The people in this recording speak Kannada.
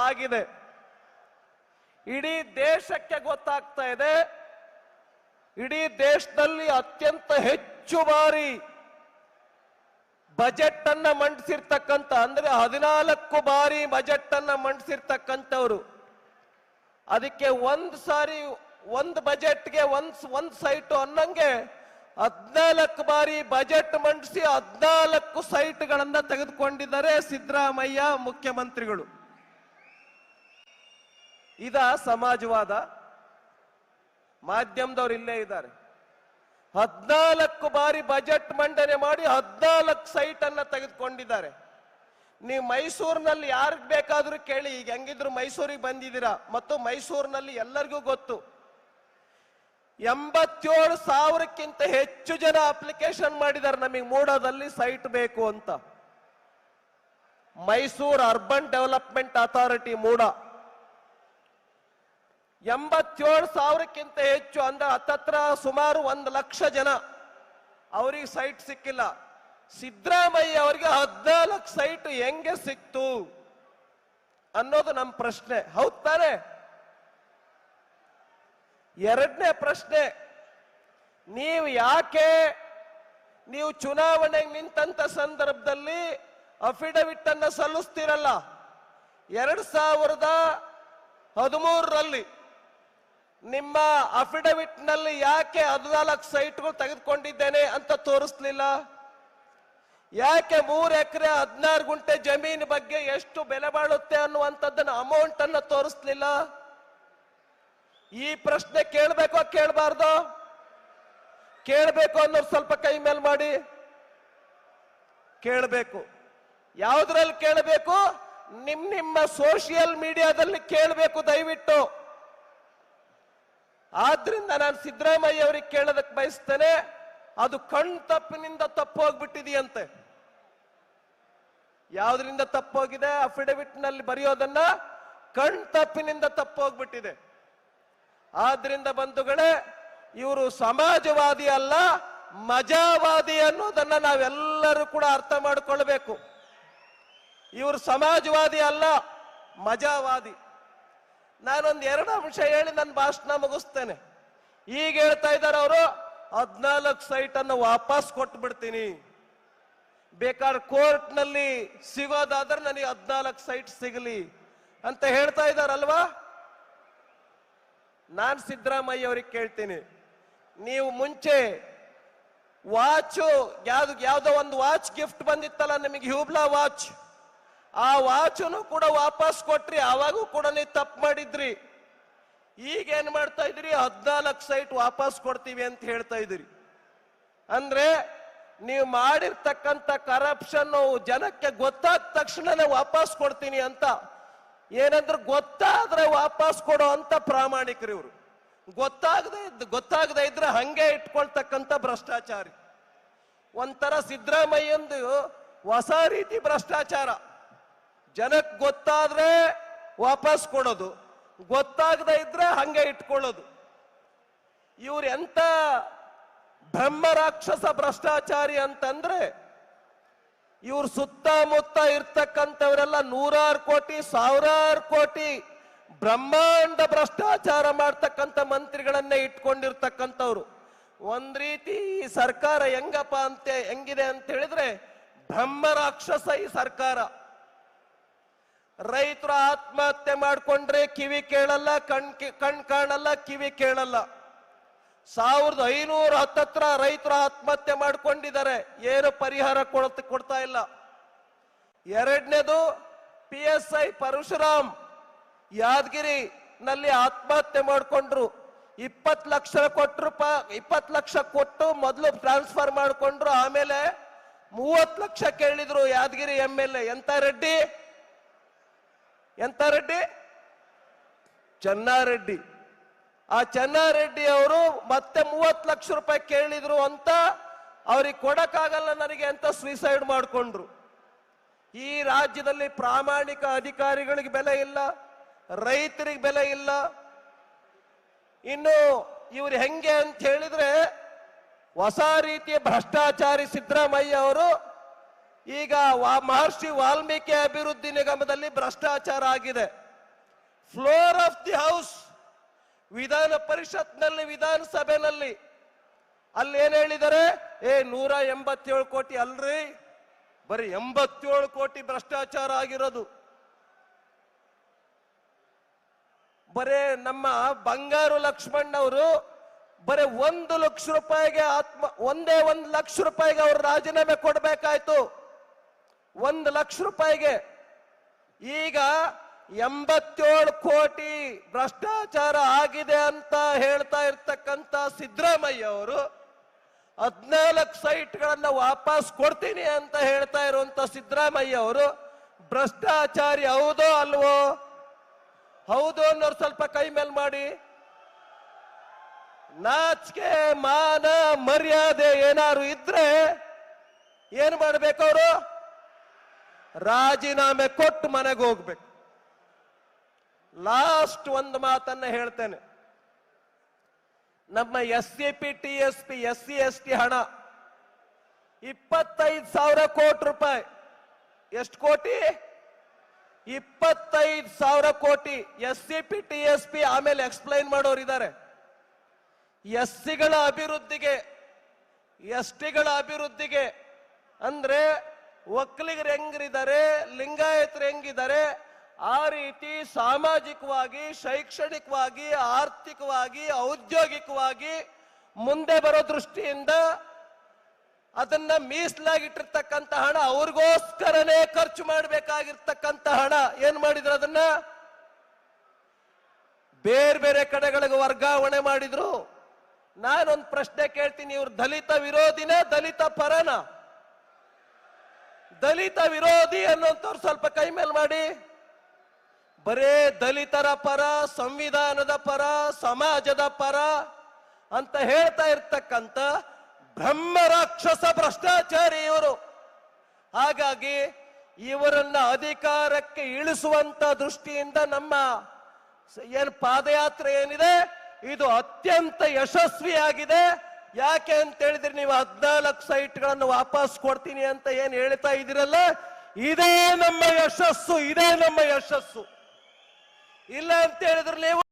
ಆಗಿದೆ. ಇಡೀ ದೇಶಕ್ಕೆ ಗೊತ್ತಾಗ್ತಾ ಇದೆ, ಇಡೀ ದೇಶದಲ್ಲಿ ಅತ್ಯಂತ ಹೆಚ್ಚು ಬಾರಿ ಬಜೆಟ್ ಅನ್ನ ಮಂಡಿಸಿರ್ತಕ್ಕಂಥ, ಅಂದ್ರೆ 14 ಬಾರಿ ಬಜೆಟ್ ಅನ್ನ ಮಂಡಿಸಿರ್ತಕ್ಕಂಥವ್ರು. ಅದಕ್ಕೆ ಒಂದು ಬಜೆಟ್ಗೆ ಒಂದ್ ಸೈಟು ಅನ್ನಂಗೆ 14 ಬಾರಿ ಬಜೆಟ್ ಮಂಡಿಸಿ 14 ಸೈಟ್ಗಳನ್ನ ತೆಗೆದುಕೊಂಡಿದ್ದಾರೆ ಸಿದ್ದರಾಮಯ್ಯ ಮುಖ್ಯಮಂತ್ರಿಗಳು. ಇದ ಸಮಾಜವಾದ? ಮಾಧ್ಯಮದವ್ರು ಇಲ್ಲೇ ಇದ್ದಾರೆ. 14 ಬಾರಿ ಬಜೆಟ್ ಮಂಡನೆ ಮಾಡಿ 14 ಸೈಟ್ ಅನ್ನ ತೆಗೆದುಕೊಂಡಿದ್ದಾರೆ. ನೀವು ಮೈಸೂರಿನಲ್ಲಿ ಯಾರಿಗೆ ಬೇಕಾದ್ರೂ ಕೇಳಿ, ಈಗ ಹೆಂಗಿದ್ರು ಮೈಸೂರಿಗೆ ಬಂದಿದ್ದೀರಾ, ಮತ್ತು ಮೈಸೂರಿನಲ್ಲಿ ಎಲ್ಲರಿಗೂ ಗೊತ್ತು 87,000ಕ್ಕಿಂತ ಹೆಚ್ಚು ಜನ ಅಪ್ಲಿಕೇಶನ್ ಮಾಡಿದ್ದಾರೆ ನಮಗೆ ಮೂಡಾದಲ್ಲಿ ಸೈಟ್ ಬೇಕು ಅಂತ. ಮೈಸೂರು ಅರ್ಬನ್ ಡೆವಲಪ್ಮೆಂಟ್ ಅಥಾರಿಟಿ ಮೂಡ 87,000ಕ್ಕಿಂತ ಹೆಚ್ಚು, ಅಂದ್ರೆ ಹತ್ತತ್ರ ಸುಮಾರು 1 ಲಕ್ಷ ಜನ, ಅವರಿಗೆ ಸೈಟ್ ಸಿಕ್ಕಿಲ್ಲ. ಸಿದ್ದರಾಮಯ್ಯ ಅವರಿಗೆ 14 ಸೈಟ್ ಹೆಂಗೆ ಸಿಕ್ತು ಅನ್ನೋದು ನಮ್ಮ ಪ್ರಶ್ನೆ. ಹೌದ್ ತಾನೆ? ಎರಡನೇ ಪ್ರಶ್ನೆ, ನೀವು ಚುನಾವಣೆಗೆ ನಿಂತ ಸಂದರ್ಭದಲ್ಲಿ ಅಫಿಡವಿಟ್ ಅನ್ನ ಸಲ್ಲಿಸ್ತಿರಲ್ಲ. 2013ರಲ್ಲಿ ನಿಮ್ಮ ಅಫಿಡವಿಟ್ ನಲ್ಲಿ ಯಾಕೆ 14 ಸೈಟ್ಗಳು ತೆಗೆದುಕೊಂಡಿದ್ದೇನೆ ಅಂತ ತೋರಿಸ್ಲಿಲ್ಲ? ಯಾಕೆ 3 ಎಕರೆ 16 ಗುಂಟೆ ಜಮೀನು ಬಗ್ಗೆ ಎಷ್ಟು ಬೆಲೆ ಬಾಳುತ್ತೆ ಅನ್ನುವಂಥದ್ದನ್ನ ಅಮೌಂಟ್ ಅನ್ನ ತೋರಿಸ್ಲಿಲ್ಲ? ಈ ಪ್ರಶ್ನೆ ಕೇಳಬೇಕೋ ಕೇಳಬಾರ್ದು? ಕೇಳಬೇಕು ಅನ್ನೋರು ಸ್ವಲ್ಪ ಕೈ ಮೇಲೆ ಮಾಡಿ. ಕೇಳಬೇಕು. ಯಾವುದ್ರಲ್ಲಿ ಕೇಳಬೇಕು? ನಿಮ್ಮ ಸೋಷಿಯಲ್ ಮೀಡಿಯಾದಲ್ಲಿ ಕೇಳಬೇಕು ದಯವಿಟ್ಟು. ಆದ್ರಿಂದ ನಾನು ಸಿದ್ದರಾಮಯ್ಯ ಅವರಿಗೆ ಕೇಳೋದಕ್ಕೆ ಬಯಸ್ತೇನೆ, ಅದು ಕಣ್ತಪ್ಪಿನಿಂದ ತಪ್ಪು ಹೋಗ್ಬಿಟ್ಟಿದೆಯಂತೆ. ಯಾವ್ದ್ರಿಂದ ತಪ್ಪೋಗಿದೆ? ಅಫಿಡವಿಟ್ ನಲ್ಲಿ ಬರೆಯೋದನ್ನ ಕಣ್ತಪ್ಪಿನಿಂದ ತಪ್ಪು ಹೋಗ್ಬಿಟ್ಟಿದೆ. ಆದ್ರಿಂದ ಬಂಧುಗಳೇ, ಇವರು ಸಮಾಜವಾದಿ ಅಲ್ಲ, ಮಜಾವಾದಿ ಅನ್ನೋದನ್ನ ನಾವೆಲ್ಲರೂ ಕೂಡ ಅರ್ಥ ಮಾಡಿಕೊಳ್ಬೇಕು. ಇವರು ಸಮಾಜವಾದಿ ಅಲ್ಲ, ಮಜಾವಾದಿ. ನಾನೊಂದು 2 ಅಂಶ ಹೇಳಿ ನನ್ನ ಭಾಷಣ ಮುಗಿಸ್ತೇನೆ. ಈಗ ಹೇಳ್ತಾ ಇದ್ದಾರೆ ಅವರು 14 ಸೈಟ್ ಅನ್ನು ವಾಪಸ್ ಕೊಟ್ಟು ಬಿಡ್ತೀನಿ, ಬೇಕಾದ್ರೆ ಕೋರ್ಟ್ ನಲ್ಲಿ ಸಿಗೋದಾದ್ರೆ ನನಗೆ 14 ಸೈಟ್ ಸಿಗಲಿ ಅಂತ ಹೇಳ್ತಾ ಇದ್ದಾರಲ್ವಾ? ನಾನು ಸಿದ್ದರಾಮಯ್ಯ ಅವ್ರಿಗೆ ಕೇಳ್ತೀನಿ, ನೀವು ಮುಂಚೆ ಯಾವ್ದೋ ಒಂದು ವಾಚ್ ಗಿಫ್ಟ್ ಬಂದಿತ್ತಲ್ಲ ನಿಮಗೆ, ಹ್ಯೂಬ್ಲಾ ವಾಚ್, ಆ ವಾಚನ್ನು ಕೂಡ ವಾಪಸ್ ಕೊಟ್ರಿ. ಆವಾಗೂ ಕೂಡ ನೀವು ತಪ್ಪು ಮಾಡಿದ್ರಿ. ಈಗ ಏನ್ ಮಾಡ್ತಾ ಇದ್ರಿ? 14 ಸೈಟ್ ವಾಪಸ್ ಕೊಡ್ತೀವಿ ಅಂತ ಹೇಳ್ತಾ ಇದ್ರಿ. ಅಂದ್ರೆ ನೀವು ಮಾಡಿರ್ತಕ್ಕಂಥ ಕರಪ್ಷನ್ ಜನಕ್ಕೆ ಗೊತ್ತಾದ ತಕ್ಷಣನೇ ವಾಪಸ್ ಕೊಡ್ತೀನಿ ಅಂತ. ಏನಂದ್ರೆ ಗೊತ್ತಾದ್ರೆ ವಾಪಸ್ ಕೊಡೋ ಅಂತ ಪ್ರಾಮಾಣಿಕರು ಇವರು. ಗೊತ್ತಾಗದೆ ಇದ್ರೆ ಹಂಗೆ ಇಟ್ಕೊಳ್ತಕ್ಕಂಥ ಭ್ರಷ್ಟಾಚಾರಿ. ಒಂಥರ ಸಿದ್ದರಾಮಯ್ಯಂದು ಹೊಸ ರೀತಿ ಭ್ರಷ್ಟಾಚಾರ. ಜನಕ್ಕೆ ಗೊತ್ತಾದ್ರೆ ವಾಪಸ್ ಕೊಡೋದು, ಗೊತ್ತಾಗದೆ ಇದ್ರೆ ಹಂಗೆ ಇಟ್ಕೊಳ್ಳೋದು. ಇವ್ರು ಎಂತ ಬ್ರಹ್ಮ ರಾಕ್ಷಸ ಭ್ರಷ್ಟಾಚಾರಿ ಅಂತಂದ್ರೆ, ಇವ್ರು ಸುತ್ತಮುತ್ತ ಇರ್ತಕ್ಕಂಥವರೆಲ್ಲ 100 ಕೋಟಿ 1000 ಕೋಟಿ ಬ್ರಹ್ಮಾಂಡ ಭ್ರಷ್ಟಾಚಾರ ಮಾಡ್ತಕ್ಕಂಥ ಮಂತ್ರಿಗಳನ್ನೇ ಇಟ್ಕೊಂಡಿರ್ತಕ್ಕಂಥವ್ರು. ಒಂದ್ ರೀತಿ ಈ ಸರ್ಕಾರ ಹೆಂಗಿದೆ ಅಂತ ಹೇಳಿದ್ರೆ ಬ್ರಹ್ಮ ರಾಕ್ಷಸ ಈ ಸರ್ಕಾರ. ರೈತರು ಆತ್ಮಹತ್ಯೆ ಮಾಡ್ಕೊಂಡ್ರೆ ಕಿವಿ ಕೇಳಲ್ಲ, ಕಣ್ ಕಾಣಲ್ಲ, ಕಿವಿ ಕೇಳಲ್ಲ. 1510 ಹತ್ರ ರೈತರು ಆತ್ಮಹತ್ಯೆ ಮಾಡ್ಕೊಂಡಿದ್ದಾರೆ, ಏನು ಪರಿಹಾರ ಕೊಡ್ತಾ ಇಲ್ಲ. ಎರಡನೇದು PSI ಪರಶುರಾಮ್ ಯಾದಗಿರಿ ನಲ್ಲಿ ಆತ್ಮಹತ್ಯೆ ಮಾಡ್ಕೊಂಡ್ರು. 20 ಲಕ್ಷ ಕೊಟ್ಟು ಮೊದಲು ಟ್ರಾನ್ಸ್ಫರ್ ಮಾಡ್ಕೊಂಡ್ರು, ಆಮೇಲೆ 30 ಲಕ್ಷ ಕೇಳಿದ್ರು ಯಾದಗಿರಿ MLA. ಎಂತ ರೆಡ್ಡಿ? ಚೆನ್ನಾರೆಡ್ಡಿ. ಆ ಚೆನ್ನಾರೆಡ್ಡಿ ಅವರು ಮತ್ತೆ 30 ಲಕ್ಷ ರೂಪಾಯಿ ಕೇಳಿದ್ರು ಅಂತ ಅವ್ರಿಗೆ ಕೊಡಕ್ಕಾಗಲ್ಲ ನನಗೆ ಅಂತ ಸುಯಿಸೈಡ್ ಮಾಡ್ಕೊಂಡ್ರು. ಈ ರಾಜ್ಯದಲ್ಲಿ ಪ್ರಾಮಾಣಿಕ ಅಧಿಕಾರಿಗಳಿಗೆ ಬೆಲೆ ಇಲ್ಲ, ರೈತರಿಗೆ ಬೆಲೆ ಇಲ್ಲ. ಇನ್ನು ಇವ್ರು ಹೆಂಗೆ ಅಂತ ಹೇಳಿದ್ರೆ ಹೊಸ ರೀತಿಯ ಭ್ರಷ್ಟಾಚಾರಿ ಸಿದ್ದರಾಮಯ್ಯ ಅವರು. ಈಗ ಮಹರ್ಷಿ ವಾಲ್ಮೀಕಿ ಅಭಿವೃದ್ಧಿ ನಿಗಮದಲ್ಲಿ ಭ್ರಷ್ಟಾಚಾರ ಆಗಿದೆ. ಫ್ಲೋರ್ ಆಫ್ ದಿ ಹೌಸ್, ವಿಧಾನ ಪರಿಷತ್ನಲ್ಲಿ, ವಿಧಾನಸಭೆನಲ್ಲಿ ಅಲ್ಲಿ ಏನ್ ಹೇಳಿದ್ದಾರೆ? 187 ಕೋಟಿ ಅಲ್ರಿ, ಬರೀ 87 ಕೋಟಿ ಭ್ರಷ್ಟಾಚಾರ ಆಗಿರೋದು. ಬರೇ ನಮ್ಮ ಬಂಗಾರು ಲಕ್ಷ್ಮಣ್ ಅವರು ಬರೇ 1 ಲಕ್ಷ ರೂಪಾಯಿಗೆ ಒಂದೇ 1 ಲಕ್ಷ ರೂಪಾಯಿಗೆ ಅವ್ರು ರಾಜೀನಾಮೆ ಕೊಡಬೇಕಾಯ್ತು. 1 ಲಕ್ಷ ರೂಪಾಯಿಗೆ. ಈಗ 87 ಕೋಟಿ ಭ್ರಷ್ಟಾಚಾರ ಆಗಿದೆ ಅಂತ ಹೇಳ್ತಾ ಇರ್ತಕ್ಕಂಥ ಸಿದ್ದರಾಮಯ್ಯ ಅವರು 14 ಸೈಟ್ಗಳನ್ನ ವಾಪಸ್ ಕೊಡ್ತೀನಿ ಅಂತ ಹೇಳ್ತಾ ಇರುವಂತ ಸಿದ್ದರಾಮಯ್ಯ ಅವರು ಭ್ರಷ್ಟಾಚಾರಿ ಹೌದೋ ಅಲ್ವೋ? ಹೌದು ಅನ್ನೋರು ಸ್ವಲ್ಪ ಕೈ ಮೇಲ್ ಮಾಡಿ. ನಾಚಿಕೆ ಮಾನ ಮರ್ಯಾದೆ ಏನಾರು ಇದ್ರೆ ಏನ್ ಮಾಡ್ಬೇಕು? ಅವರು ರಾಜೀನಾಮೆ ಕೊಟ್ಟು ಮನೆಗೆ ಹೋಗ್ಬೇಕು. ಲಾಸ್ಟ್ ಒಂದು ಮಾತನ್ನ ಹೇಳ್ತೇನೆ. ನಮ್ಮ SCP TSP SC ST ಹಣ 25,000 ಕೋಟಿ ರೂಪಾಯಿ. ಎಷ್ಟು ಕೋಟಿ? 25,000 ಕೋಟಿ. SCP TSP ಆಮೇಲೆ ಎಕ್ಸ್ಪ್ಲೈನ್ ಮಾಡೋರು ಇದ್ದಾರೆ. SCಗಳ ಅಭಿವೃದ್ಧಿಗೆ, STಗಳ ಅಭಿವೃದ್ಧಿಗೆ ಅಂದ್ರೆ ಒಕ್ಕಲಿಗರು ಹೆಂಗಿದ್ದಾರೆ, ಲಿಂಗಾಯತರು ಹೆಂಗಿದ್ದಾರೆ, ಆ ರೀತಿ ಸಾಮಾಜಿಕವಾಗಿ, ಶೈಕ್ಷಣಿಕವಾಗಿ, ಆರ್ಥಿಕವಾಗಿ, ಔದ್ಯೋಗಿಕವಾಗಿ ಮುಂದೆ ಬರೋ ದೃಷ್ಟಿಯಿಂದ ಅದನ್ನ ಮೀಸಲಾಗಿಟ್ಟಿರ್ತಕ್ಕಂಥ ಹಣ, ಅವ್ರಿಗೋಸ್ಕರನೇ ಖರ್ಚು ಮಾಡಬೇಕಾಗಿರ್ತಕ್ಕಂಥ ಹಣ ಏನ್ ಮಾಡಿದ್ರು? ಅದನ್ನ ಬೇರೆ ಬೇರೆ ಕಡೆಗಳಿಗೆ ವರ್ಗಾವಣೆ ಮಾಡಿದ್ರು. ನಾನೊಂದು ಪ್ರಶ್ನೆ ಕೇಳ್ತೀನಿ, ಇವ್ರು ದಲಿತ ವಿರೋಧಿನ ದಲಿತ ಪರನ? ದಲಿತ ವಿರೋಧಿ ಅನ್ನೋಂಥವ್ರು ಸ್ವಲ್ಪ ಕೈ ಮೇಲ್ ಮಾಡಿ. ಬರೇ ದಲಿತರ ಪರ, ಸಂವಿಧಾನದ ಪರ, ಸಮಾಜದ ಪರ ಅಂತ ಹೇಳ್ತಾ ಇರ್ತಕ್ಕಂಥ ಬ್ರಹ್ಮ ರಾಕ್ಷಸ ಭ್ರಷ್ಟಾಚಾರಿ ಇವರು. ಹಾಗಾಗಿ ಇವರನ್ನ ಅಧಿಕಾರಕ್ಕೆ ಇಳಿಸುವಂತ ದೃಷ್ಟಿಯಿಂದ ನಮ್ಮ ಏನ್ ಪಾದಯಾತ್ರೆ ಏನಿದೆ ಇದು ಅತ್ಯಂತ ಯಶಸ್ವಿಯಾಗಿದೆ. ಯಾಕೆ ಅಂತ ಹೇಳಿದ್ರೆ, ನೀವು 14 ಸೈಟ್ಗಳನ್ನು ವಾಪಸ್ ಕೊಡ್ತೀನಿ ಅಂತ ಏನ್ ಹೇಳ್ತಾ ಇದ್ದೀರಲ್ಲ, ಇದೇ ನಮ್ಮ ಯಶಸ್ಸು, ಇದೇ ನಮ್ಮ ಯಶಸ್ಸು. ಇಲ್ಲ ಅಂತ ಹೇಳಿದ್ರೆ ನೀವು